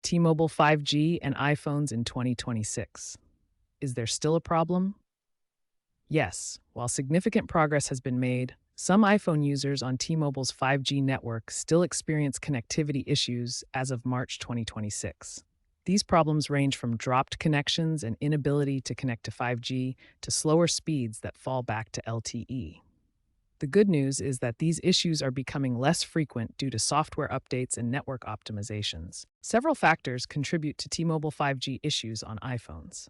T-Mobile 5G and iPhones in 2026. Is there still a problem? Yes, while significant progress has been made, some iPhone users on T-Mobile's 5G network still experience connectivity issues as of March 2026. These problems range from dropped connections and inability to connect to 5G to slower speeds that fall back to LTE. The good news is that these issues are becoming less frequent due to software updates and network optimizations. Several factors contribute to T-Mobile 5G issues on iPhones.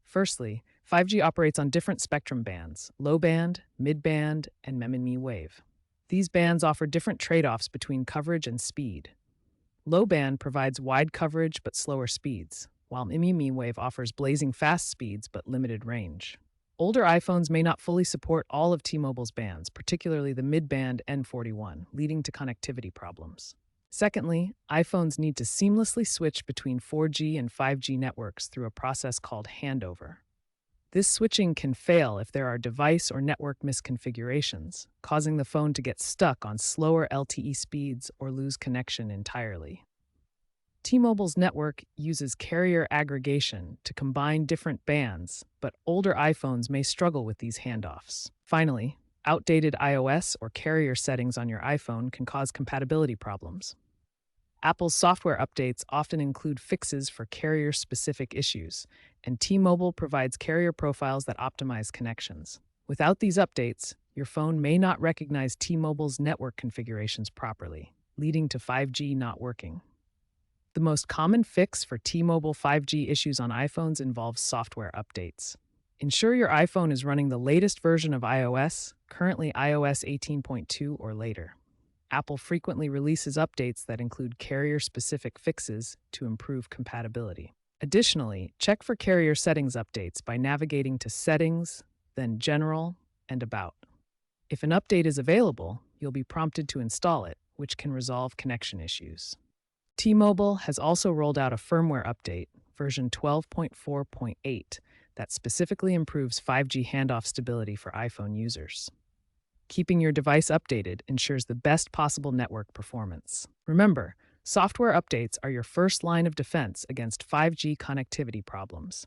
Firstly, 5G operates on different spectrum bands: low band, mid band, and mmWave wave. These bands offer different trade-offs between coverage and speed. Low band provides wide coverage but slower speeds, while mmWave wave offers blazing fast speeds but limited range. Older iPhones may not fully support all of T-Mobile's bands, particularly the mid-band N41, leading to connectivity problems. Secondly, iPhones need to seamlessly switch between 4G and 5G networks through a process called handover. This switching can fail if there are device or network misconfigurations, causing the phone to get stuck on slower LTE speeds or lose connection entirely. T-Mobile's network uses carrier aggregation to combine different bands, but older iPhones may struggle with these handoffs. Finally, outdated iOS or carrier settings on your iPhone can cause compatibility problems. Apple's software updates often include fixes for carrier-specific issues, and T-Mobile provides carrier profiles that optimize connections. Without these updates, your phone may not recognize T-Mobile's network configurations properly, leading to 5G not working. The most common fix for T-Mobile 5G issues on iPhones involves software updates. Ensure your iPhone is running the latest version of iOS, currently iOS 18.2 or later. Apple frequently releases updates that include carrier-specific fixes to improve compatibility. Additionally, check for carrier settings updates by navigating to Settings, then General, and About. If an update is available, you'll be prompted to install it, which can resolve connection issues. T-Mobile has also rolled out a firmware update, version 12.4.8, that specifically improves 5G handoff stability for iPhone users. Keeping your device updated ensures the best possible network performance. Remember, software updates are your first line of defense against 5G connectivity problems.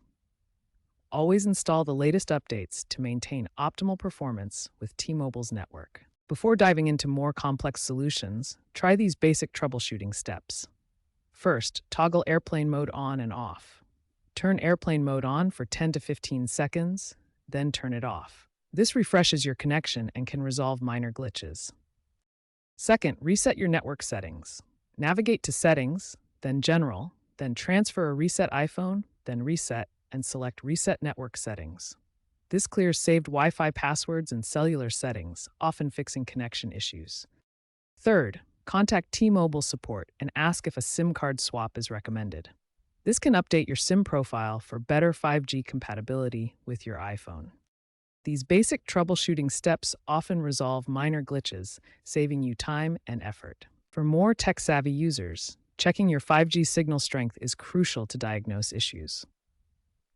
Always install the latest updates to maintain optimal performance with T-Mobile's network. Before diving into more complex solutions, try these basic troubleshooting steps. First, toggle airplane mode on and off. Turn airplane mode on for 10 to 15 seconds, then turn it off. This refreshes your connection and can resolve minor glitches. Second, reset your network settings. Navigate to Settings, then General, then transfer a reset iPhone, then Reset, and select Reset Network Settings. This clears saved Wi-Fi passwords and cellular settings, often fixing connection issues. Third, contact T-Mobile support and ask if a SIM card swap is recommended. This can update your SIM profile for better 5G compatibility with your iPhone. These basic troubleshooting steps often resolve minor glitches, saving you time and effort. For more tech-savvy users, checking your 5G signal strength is crucial to diagnose issues.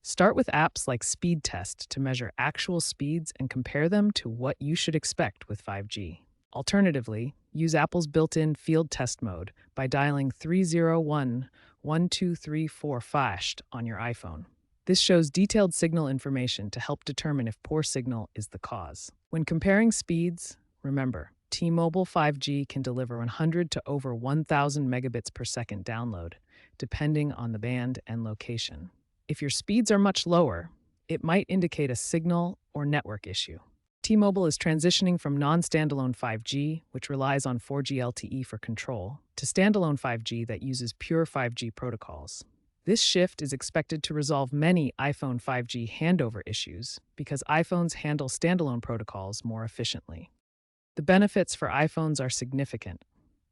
Start with apps like Speed Test to measure actual speeds and compare them to what you should expect with 5G. Alternatively, use Apple's built-in field test mode by dialing 301-1234 FAST on your iPhone. This shows detailed signal information to help determine if poor signal is the cause. When comparing speeds, remember, T-Mobile 5G can deliver 100 to over 1,000 megabits per second download, depending on the band and location. If your speeds are much lower, it might indicate a signal or network issue. T-Mobile is transitioning from non-standalone 5G, which relies on 4G LTE for control, to standalone 5G that uses pure 5G protocols. This shift is expected to resolve many iPhone 5G handover issues because iPhones handle standalone protocols more efficiently. The benefits for iPhones are significant.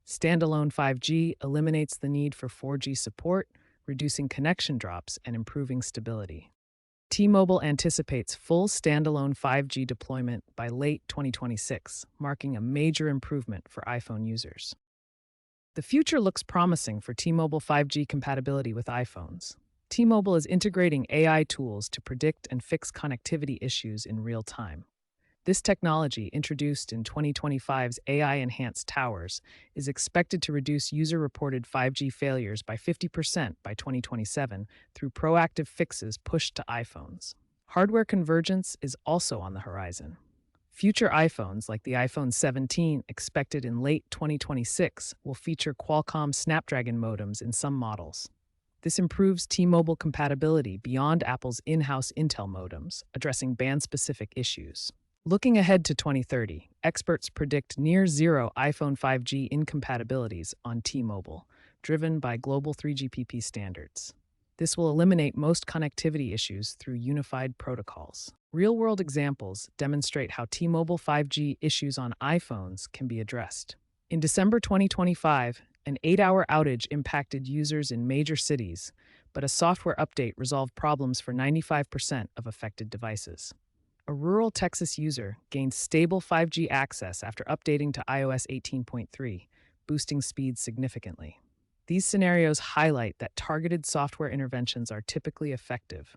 Standalone 5G eliminates the need for 4G support, reducing connection drops and improving stability. T-Mobile anticipates full standalone 5G deployment by late 2026, marking a major improvement for iPhone users. The future looks promising for T-Mobile 5G compatibility with iPhones. T-Mobile is integrating AI tools to predict and fix connectivity issues in real time. This technology, introduced in 2025's AI-enhanced towers, is expected to reduce user-reported 5G failures by 50% by 2027 through proactive fixes pushed to iPhones. Hardware convergence is also on the horizon. Future iPhones, like the iPhone 17, expected in late 2026, will feature Qualcomm Snapdragon modems in some models. This improves T-Mobile compatibility beyond Apple's in-house Intel modems, addressing band-specific issues. Looking ahead to 2030, experts predict near-zero iPhone 5G incompatibilities on T-Mobile, driven by global 3GPP standards. This will eliminate most connectivity issues through unified protocols. Real-world examples demonstrate how T-Mobile 5G issues on iPhones can be addressed. In December 2025, an 8-hour outage impacted users in major cities, but a software update resolved problems for 95% of affected devices. A rural Texas user gained stable 5G access after updating to iOS 18.3, boosting speeds significantly. These scenarios highlight that targeted software interventions are typically effective,